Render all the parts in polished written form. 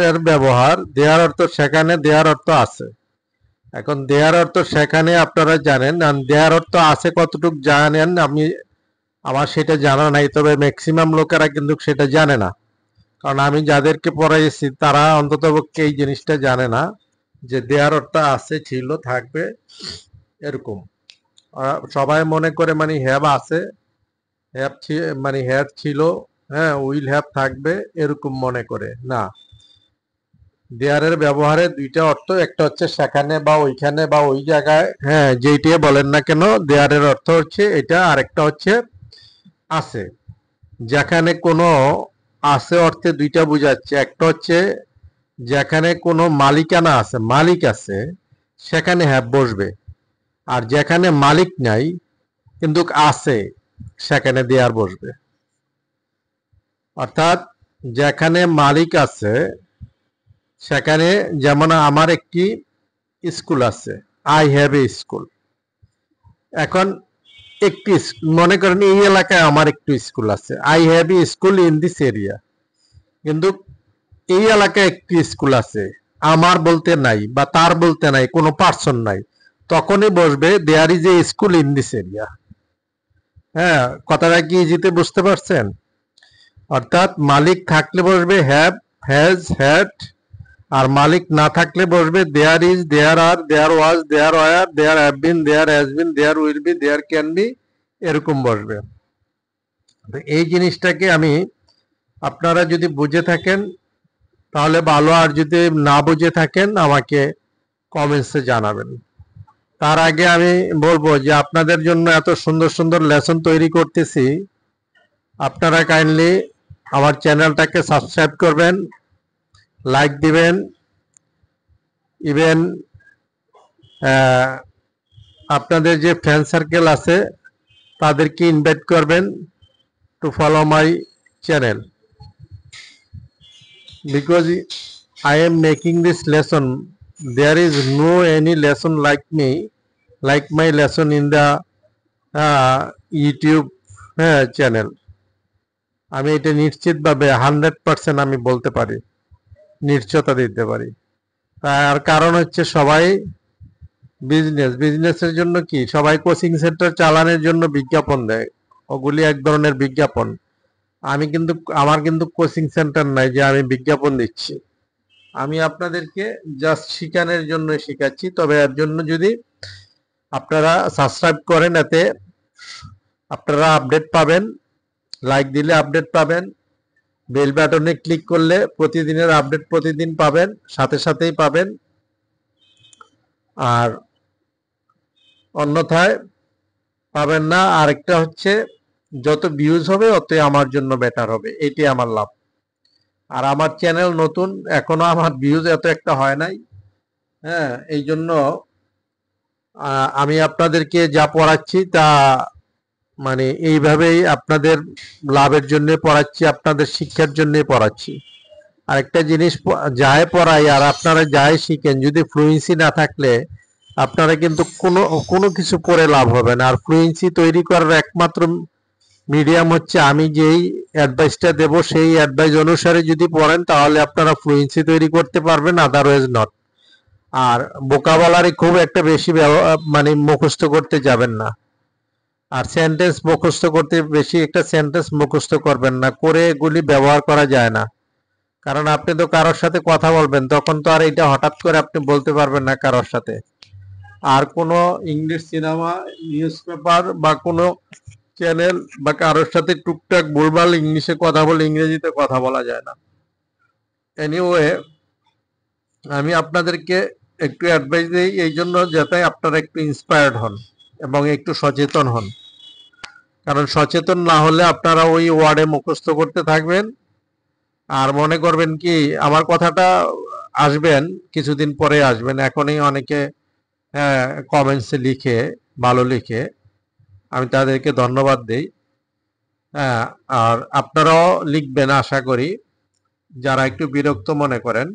এর ব্যবহার দেয়ার অর্থ সেখানে, দেয়ার অর্থ আছে। এখন দেয়ার অর্থ সেখানে আপনারা জানেন, আর দেয়ার অর্থ আছে কতটুকু জানেন আমি, আমার সেটা জানা নাই, তবে ম্যাক্সিমাম লোকেরা কিন্তু সেটা জানে না। কারণ আমি যাদেরকে পড়াইছি তারা অন্ততপক্ষে এই জিনিসটা জানে না যে দেয়ার অর্থ আছে, ছিল, থাকবে এরকম। সবাই মনে করে মানে হ্যাভ আছে, হ্যাভ মানে হ্যাভ ছিল, হ্যাঁ উইল হ্যাভ থাকবে, এরকম মনে করে না। দেয়ারের ব্যবহারে দুইটা অর্থ, একটা হচ্ছে সেখানে বা ওইখানে বা ওই জায়গায়, হ্যাঁ যেইটিয়ে বলেন না কেন দেয়ারের অর্থ হচ্ছে এটা, আরেকটা হচ্ছে আছে। যেখানে কোনো আছে অর্থে দুইটা বুঝাচ্ছে, একটা হচ্ছে যেখানে কোনো মালিকানা আছে, মালিক আছে, সেখানে হ্যাভ বসবে। আর যেখানে মালিক নাই কিন্তু আছে, সেখানে দেয়ার বসবে। অর্থাৎ যেখানে মালিক আছে সেখানে, যেমন আমার একটি স্কুল আছে, আই হ্যাভ এ স্কুল। এখন একটি মনে করেন এই এলাকায় আমার একটু স্কুল আছে, I have a school in this area. কিন্তু এই এলাকায় একটি স্কুল আছে, আমার বলতে নাই বা তার বলতে নাই, কোনো পার্সন নাই, তখনই বসবে there is a school in this area. হ্যাঁ, কথাটা কি ইজিতে বুঝতে পারছেন? অর্থাৎ মালিক থাকলে বসবে হ্যাভ, হ্যাজ, হ্যাড। আর মালিক না থাকলে বসবে there is, there are, there was, there were, there have been, there has been, there will be, there can be, এরকম বসবে। এই জিনিসটাকে আমি, আপনারা যদি বুঝে থাকেন তাহলে ভালো, আর যদি না বুঝে থাকেন আমাকে কমেন্টসে জানাবেন। তার আগে আমি বলবো যে আপনাদের জন্য এত সুন্দর সুন্দর লেসন তৈরি করতেছি, আপনারা কাইন্ডলি আমার চ্যানেলটাকে সাবস্ক্রাইব করবেন, লাইক দিবেন, ইভেন আপনাদের যে ফ্রেন্ড সার্কেল আছে তাদেরকে ইনভাইট করবেন to follow my channel, because I am making this lesson. There is no any lesson like me, like my lesson in the YouTube channel. আমি এটা নিশ্চিতভাবে 100% আমি বলতে পারি, নিশ্চয়তা দিতে পারি। তার কারণ হচ্ছে সবাই বিজনেসের জন্য কি, সবাই কোচিং সেন্টার চালানোর জন্য বিজ্ঞাপন দেয়, ওগুলি এক ধরনের বিজ্ঞাপন। আমি কিন্তু, আমার কিন্তু কোচিং সেন্টার নাই যে আমি বিজ্ঞাপন দিচ্ছি। আমি আপনাদেরকে জাস্ট শিখানোর জন্য শিখাচ্ছি। তবে এর জন্য যদি আপনারা সাবস্ক্রাইব করেন, এতে আপনারা আপডেট পাবেন, লাইক দিলে আপডেট পাবেন, বেল বাটনে ক্লিক করলে প্রতিদিনের আপডেট প্রতিদিন পাবেন, সাথে সাথেই পাবেন। আর অন্যথায় পাবেন না। আরেকটা হচ্ছে যত ভিউজ হবে ততই আমার জন্য বেটার হবে, এটি আমার লাভ। আর আমার চ্যানেল নতুন, এখনো আমার ভিউজ এত একটা হয় নাই। হ্যাঁ, এই জন্য আমি আপনাদেরকে যা পড়াচ্ছি তা মানে এইভাবেই আপনাদের লাভের জন্য পড়াচ্ছি, আপনাদের শিক্ষার জন্য পড়াচ্ছি। আরেকটা জিনিস, যাই পড়াই আর আপনারা যাই শিখেন, যদি ফ্লুয়েন্সি না থাকলে আপনারা কিন্তু কোনো কিছু পড়ে লাভ হবে না। আর ফ্লুয়েন্সি তৈরি করার একমাত্র মিডিয়াম হচ্ছে আমি যেই অ্যাডভাইসটা দেব সেই অ্যাডভাইস অনুসারে যদি পড়েন তাহলে আপনারা ফ্লুয়েন্সি তৈরি করতে পারবেন, আদারওয়াইজ নট। আর ভোকাবুলারি খুব একটা বেশি মানে মুখস্থ করতে যাবেন না। আর সেন্টেন্স মুখস্থ করতে বেশি একটা সেন্টেন্স মুখস্থ করবেন না, করে এগুলি ব্যবহার করা যায় না। কারণ আপনি তো কারোর সাথে কথা বলবেন, তখন তো আর এটা হঠাৎ করে আপনি বলতে পারবেন না কারোর সাথে। আর কোনো ইংলিশ সিনেমা, নিউজ পেপার বা কোনো চ্যানেল বা কারোর সাথে টুকটাক ভুলভাল ইংলিশে কথা বলে ইংরেজিতে কথা বলা যায় না। এনিওয়ে, আমি আপনাদেরকে একটু অ্যাডভাইস দিই এই জন্য যাতে আপনারা একটু ইন্সপায়ার্ড হন এবং একটু সচেতন হন। কারণ সচেতন না হলে আপনারা ওই ওয়ার্ডে মুখস্থ করতে থাকবেন আর মনে করবেন কি আমার কথাটা আসবেন কিছুদিন পরে আসবেন। এখনই অনেকে কমেন্টসে লিখে, ভালো লিখে, আমি তাদেরকে ধন্যবাদ দিই। হ্যাঁ, আর আপনারাও লিখবেন আশা করি, যারা একটু বিরক্ত মনে করেন।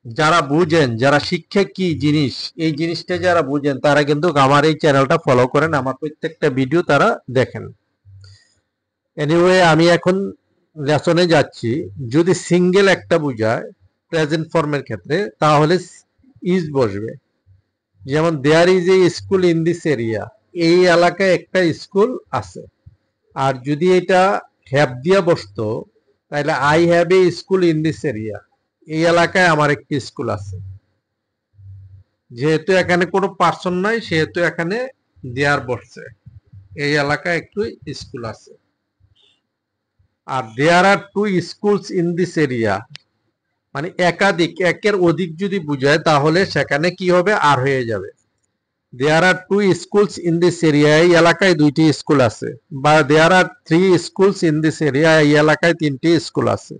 যারা বুঝেন, যারা শিক্ষা কি জিনিস এই জিনিসটা যারা বুঝেন তারা কিন্তু আমার এই চ্যানেলটা ফলো করেন, আমার প্রত্যেকটা ভিডিও তারা দেখেন। এনিওয়ে, আমি এখন লেসনে যাচ্ছি, যদি সিঙ্গেল একটা বোঝায় প্রেজেন্ট ফর্মের ক্ষেত্রে তাহলে ইজ বসবে। যেমন there is a school in this area, এই এলাকায় একটা স্কুল আছে। আর যদি এটা হ্যাভ দিয়া বসতো তাহলে I have a school in this area, এই এলাকায় আমার একটি স্কুল আছে। যেহেতু এখানে কোনো পার্সন নাই সেহেতু এখানে দেয়ার বসছে, এই এলাকায় একটু স্কুল আছে। আর there are two schools in this area মানে একাধিক, একের অধিক যদি বুঝায় তাহলে সেখানে কি হবে, আর হয়ে যাবে। There are two schools in this area, এই এলাকায় দুইটি স্কুল আছে। বা there are three schools in this area, এই এলাকায় তিনটি স্কুল আছে।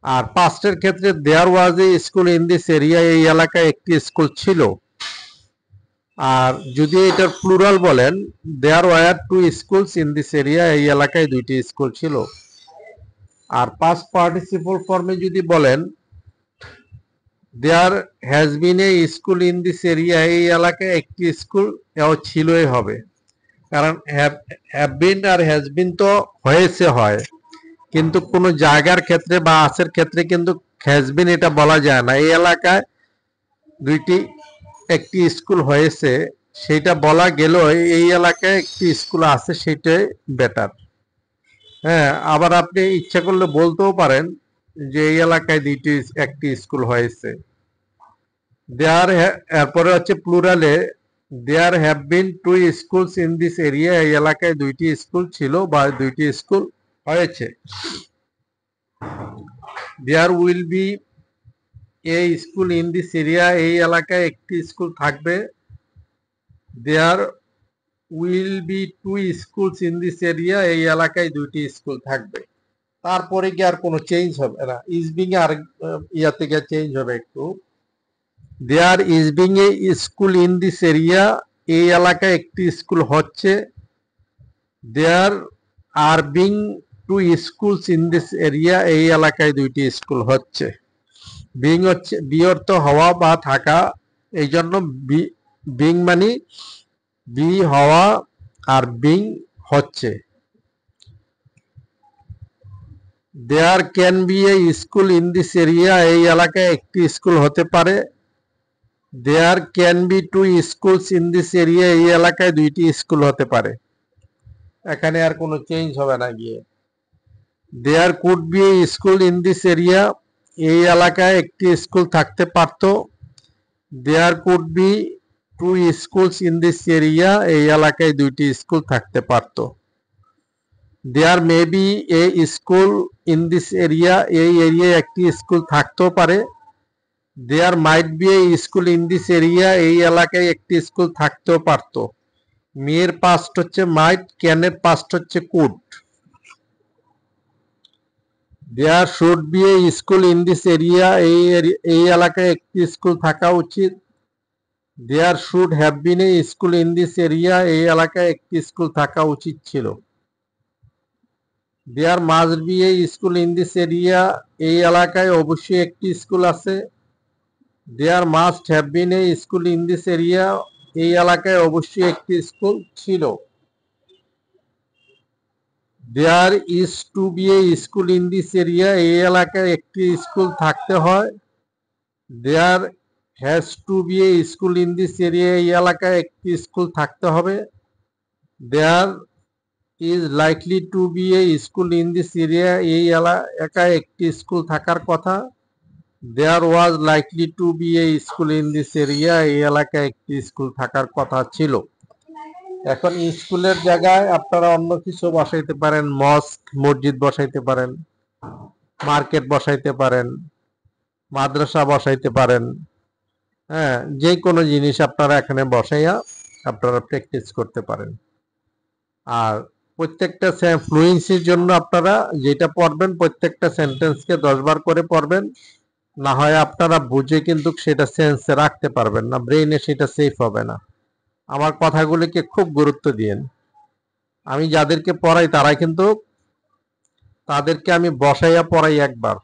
আর পাস্টের ক্ষেত্রে there was a school in this area, এই এলাকায় একটি স্কুল ছিল। আর যদি এটার প্লুরাল বলেন, there were two schools in this area, এই এলাকায় দুইটি স্কুল ছিল। আর পাস্ট পার্টিসিপল ফর্মে যদি বলেন there has been a school in this area, এই এলাকায় একটি স্কুল ছিলই হবে। কারণ have been R has been তো হয়েছে হয়, কিন্তু কোনো জায়গার ক্ষেত্রে বা আছের ক্ষেত্রে কিন্তু হ্যাজ বিন এটা বলা যায় না। এই এলাকায় একটি স্কুল হয়েছে সেটা বলা গেল, এই এলাকায় একটি স্কুল আছে সেটাই বেটার। হ্যাঁ, আবার আপনি ইচ্ছা করলে বলতেও পারেন যে এই এলাকায় একটি স্কুল হয়েছে। দেয়ার, এরপরে হচ্ছে প্লুরালে there have been two schools in this area, এই এলাকায় দুইটি স্কুল ছিল বা দুইটি স্কুল হয়েছে। There will be a school in this area, এই এলাকায় একটি স্কুল থাকবে। There will be two schools in this area, এই এলাকায় দুইটি স্কুল থাকবে। তারপরে কি আর কোনো চেঞ্জ হবে না, ইজ বিং আর ইয়া থেকে চেঞ্জ হবে একটু। There is being a school in this area, এই এলাকায় একটি স্কুল হচ্ছে। There are being two schools in this area, এই এলাকায় দুইটি স্কুল হচ্ছে। বিং হচ্ছে বি অর্থ হওয়া বা থাকা, এই জন্য বিং মানে বি হওয়া আর বিং হচ্ছে। There can be a school in this area, এই এলাকায় একটি স্কুল হতে পারে। There can be two schools in this area, এই এলাকায় দুইটি স্কুল হতে পারে। এখানে আর কোনো চেঞ্জ হবে না গিয়ে। There could be a school in this area, এই এলাকায় একটি স্কুল থাকতে পারত। There could be two schools in this area, এই এলাকায় দুইটি স্কুল থাকতে পারত। There may be a school in this area, এই এরিয়ায় একটি স্কুল থাকতেও পারে। There might be a school in this area, এই এলাকায় একটি স্কুল থাকতেও পারত। মেয়ের পাস্ট হচ্ছে মাইট, ক্যানের পাস্ট হচ্ছে could. There should be a school in this area, এই এলাকায় একটি স্কুল থাকা উচিত। There should have been a school in this area, এই এলাকায় একটি স্কুল থাকা উচিত ছিল। There must be a school in this area, এই এলাকায় অবশ্যই একটি স্কুল আছে। There must have been a school in this area, এই এলাকায় অবশ্যই একটি স্কুল ছিল। There is to be a school in this area, এই এলাকায় একটি স্কুল থাকতে হয়। There has to be a school in this area, এই এলাকায় একটি স্কুল থাকতে হবে। There is likely to be a school in this area, এই এলাকায় একটি স্কুল থাকার কথা। There was likely to be a school in this area, এই এলাকায় একটি স্কুল থাকার কথা ছিল। এখন স্কুলের জায়গায় আপনারা অন্য কিছু বসাইতে পারেন, মস্ক মসজিদ বসাইতে পারেন, মার্কেট বসাইতে পারেন, মাদ্রাসা বসাইতে পারেন। হ্যাঁ, যে কোনো জিনিস আপনারা এখানে বসাইয়া আপনারা প্র্যাকটিস করতে পারেন। আর প্রত্যেকটা ফ্লুয়েন্সির জন্য আপনারা যেটা পড়বেন প্রত্যেকটা সেন্টেন্সকে 10 বার করে পড়বেন, না হয় আপনারা বুঝে কিন্তু সেটা সেন্সে রাখতে পারবেন না, ব্রেইনে সেটা সেফ হবে না। আমার কথাগুলিকে খুব গুরুত্ব দিয়েন। আমি যাদেরকে পড়াই তারা কিন্তু তাদেরকে আমি বসাইয়া পড়াই একবার,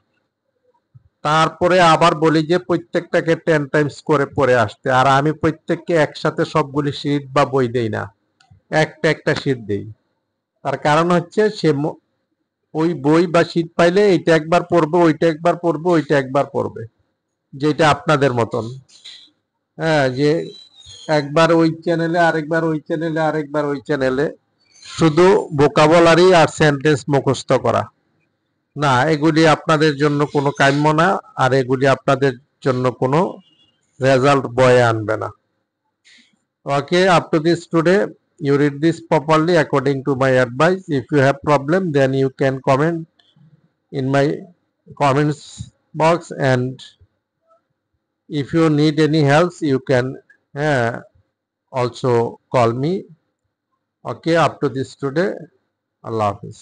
তারপরে আবার বলি যে প্রত্যেকটাকে 10 টাইমস করে পড়ে আসতে। আর আমি প্রত্যেককে একসাথে সবগুলি শীট বা বই দেই না, একটা একটা শীট দেই। তার কারণ হচ্ছে ওই বই বা শীট পাইলে এটা একবার পড়বে, ওইটা একবার পড়বে, ওইটা একবার পড়বে, যেটা আপনাদের মতন। হ্যাঁ, যে একবার ওই চ্যানেলে, আরেকবার ওই চ্যানেলে, আরেকবার ওই চ্যানেলে, শুধু ভোকাবুলারি আর সেন্টেন্স মুখস্থ করা না, এগুলি আপনাদের জন্য কোনো কাম্য না, আর এগুলি আপনাদের জন্য কোনো রেজাল্ট বয়ে আনবে না। Okay, up to this today, you read this properly according to my advice. If you have problem, then you can comment in my comments box, and if you need any help, you can also call me. Okay, up to this today, Allah Hafiz.